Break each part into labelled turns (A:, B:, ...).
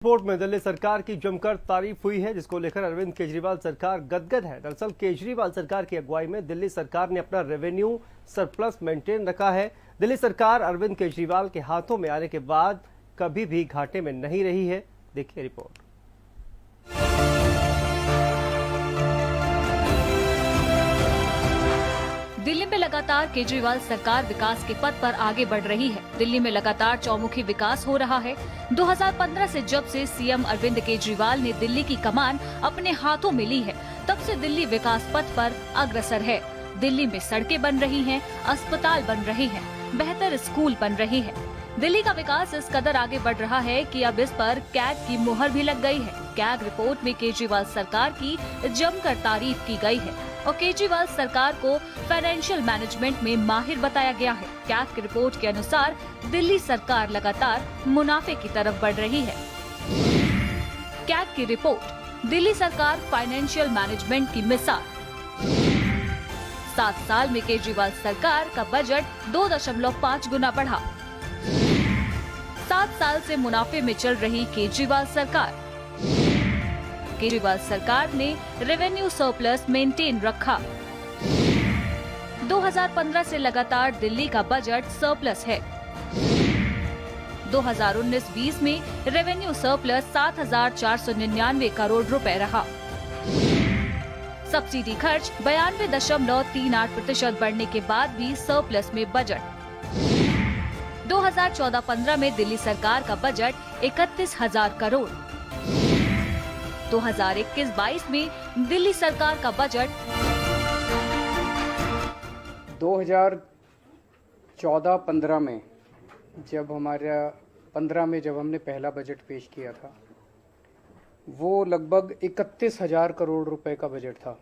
A: Report में दिल्ली सरकार की जमकर तारीफ हुई है, जिसको लेकर अरविंद केजरीवाल सरकार गदगद है। दरअसल केजरीवाल सरकार की अगुवाई में दिल्ली सरकार ने अपना रेवेन्यू सरप्लस मेंटेन रखा है। दिल्ली सरकार अरविंद केजरीवाल के हाथों में आने के बाद कभी भी घाटे में नहीं रही है। देखिए रिपोर्ट।
B: दिल्ली में लगातार केजरीवाल सरकार विकास के पथ पर आगे बढ़ रही है। दिल्ली में लगातार चौमुखी विकास हो रहा है। 2015 से जब से सीएम अरविंद केजरीवाल ने दिल्ली की कमान अपने हाथों में ली है, तब से दिल्ली विकास पथ पर अग्रसर है। दिल्ली में सड़कें बन रही हैं, अस्पताल बन रहे हैं, बेहतर स्कूल बन रहे हैं। दिल्ली का विकास इस कदर आगे बढ़ रहा है कि अब इस पर कैग की मुहर भी लग गई है। कैग रिपोर्ट में केजरीवाल सरकार की जमकर तारीफ की गई है और केजरीवाल सरकार को फाइनेंशियल मैनेजमेंट में माहिर बताया गया है। कैग की रिपोर्ट के अनुसार दिल्ली सरकार लगातार मुनाफे की तरफ बढ़ रही है। कैग की रिपोर्ट, दिल्ली सरकार फाइनेंशियल मैनेजमेंट की मिसाल। 7 साल में केजरीवाल सरकार का बजट 2.5 गुना बढ़ा। 7 साल से मुनाफे में चल रही केजरीवाल सरकार। केजरीवाल सरकार ने रेवेन्यू सरप्लस मेंटेन रखा। 2015 से लगातार दिल्ली का बजट सरप्लस है। 2019-20 में रेवेन्यू सरप्लस 7,499 करोड़ रुपए रहा। सब्सिडी खर्च 92.38% बढ़ने के बाद भी सरप्लस में बजट। 2014-15 में दिल्ली सरकार का बजट 31,000 करोड़। 2021-22 में दिल्ली सरकार का बजट
C: 2014-15 में जब हमने पहला बजट पेश किया था, वो लगभग 31,000 करोड़ रुपए का बजट था।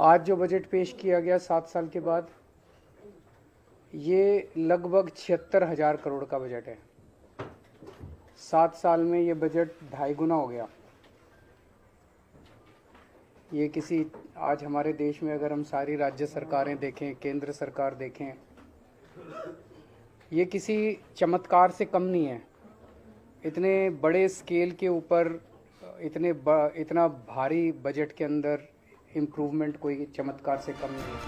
C: आज जो बजट पेश किया गया 7 साल के बाद, ये लगभग 76,000 करोड़ का बजट है। 7 साल में ये बजट 2.5 गुना हो गया। ये आज हमारे देश में अगर हम सारी राज्य सरकारें देखें, केंद्र सरकार देखें, ये किसी चमत्कार से कम नहीं है। इतने बड़े स्केल के ऊपर इतना भारी बजट के अंदर इम्प्रूवमेंट कोई चमत्कार से कम नहीं है।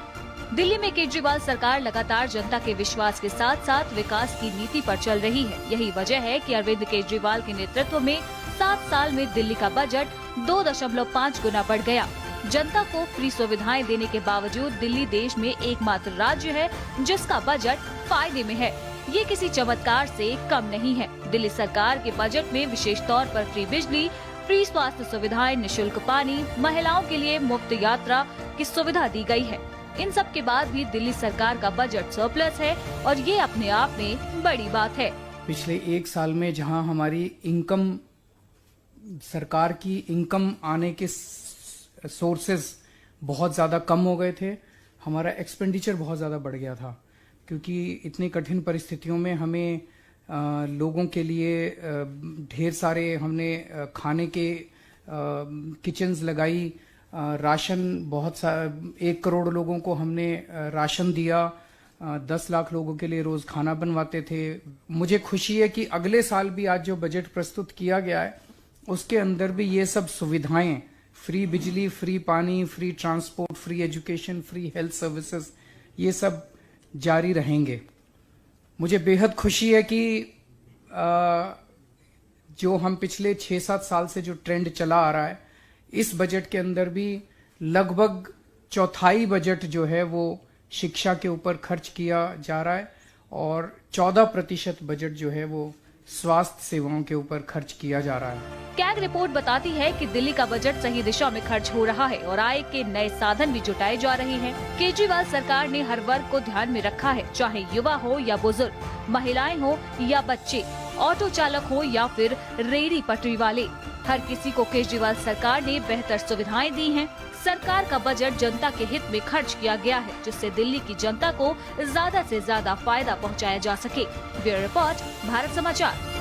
B: दिल्ली में केजरीवाल सरकार लगातार जनता के विश्वास के साथ साथ विकास की नीति पर चल रही है। यही वजह है कि अरविंद केजरीवाल के नेतृत्व में 7 साल में दिल्ली का बजट 2.5 गुना बढ़ गया। जनता को फ्री सुविधाएं देने के बावजूद दिल्ली देश में एकमात्र राज्य है जिसका बजट फायदे में है। ये किसी चमत्कार से कम नहीं है। दिल्ली सरकार के बजट में विशेष तौर पर फ्री बिजली, फ्री स्वास्थ्य सुविधाएं, निशुल्क पानी, महिलाओं के लिए मुफ्त यात्रा की सुविधा दी गई है। इन सब के बाद भी दिल्ली सरकार का बजट सरप्लस है और ये अपने आप में बड़ी बात है।
C: पिछले 1 साल में जहां हमारी सरकार की इनकम आने के सोर्सेज बहुत ज्यादा कम हो गए थे, हमारा एक्सपेंडिचर बहुत ज्यादा बढ़ गया था, क्योंकि इतनी कठिन परिस्थितियों में हमें लोगों के लिए ढेर सारे हमने खाने के किचन्स लगाई। राशन 1 करोड़ लोगों को हमने राशन दिया। 10 लाख लोगों के लिए रोज खाना बनवाते थे। मुझे खुशी है कि अगले साल भी आज जो बजट प्रस्तुत किया गया है, उसके अंदर भी ये सब सुविधाएं, फ्री बिजली, फ्री पानी, free transport, free education, free health services, ये सब जारी रहेंगे। मुझे बेहद खुशी है कि जो हम पिछले 6-7 साल से जो ट्रेंड चला आ रहा है, इस बजट के अंदर भी लगभग 1/4 बजट जो है वो शिक्षा के ऊपर खर्च किया जा रहा है और 14% बजट जो है वो स्वास्थ्य सेवाओं के ऊपर खर्च किया जा रहा है।
B: कैग रिपोर्ट बताती है कि दिल्ली का बजट सही दिशा में खर्च हो रहा है और आय के नए साधन भी जुटाए जा रहे हैं। केजरीवाल सरकार ने हर वर्ग को ध्यान में रखा है, चाहे युवा हो या बुजुर्ग, महिलाएं हो या बच्चे, ऑटो चालक हो या फिर रेहड़ी पटरी वाले, हर किसी को केजरीवाल सरकार ने बेहतर सुविधाएं दी हैं। सरकार का बजट जनता के हित में खर्च किया गया है, जिससे दिल्ली की जनता को ज्यादा से ज्यादा फायदा पहुंचाया जा सके। ब्यूरो रिपोर्ट, भारत समाचार।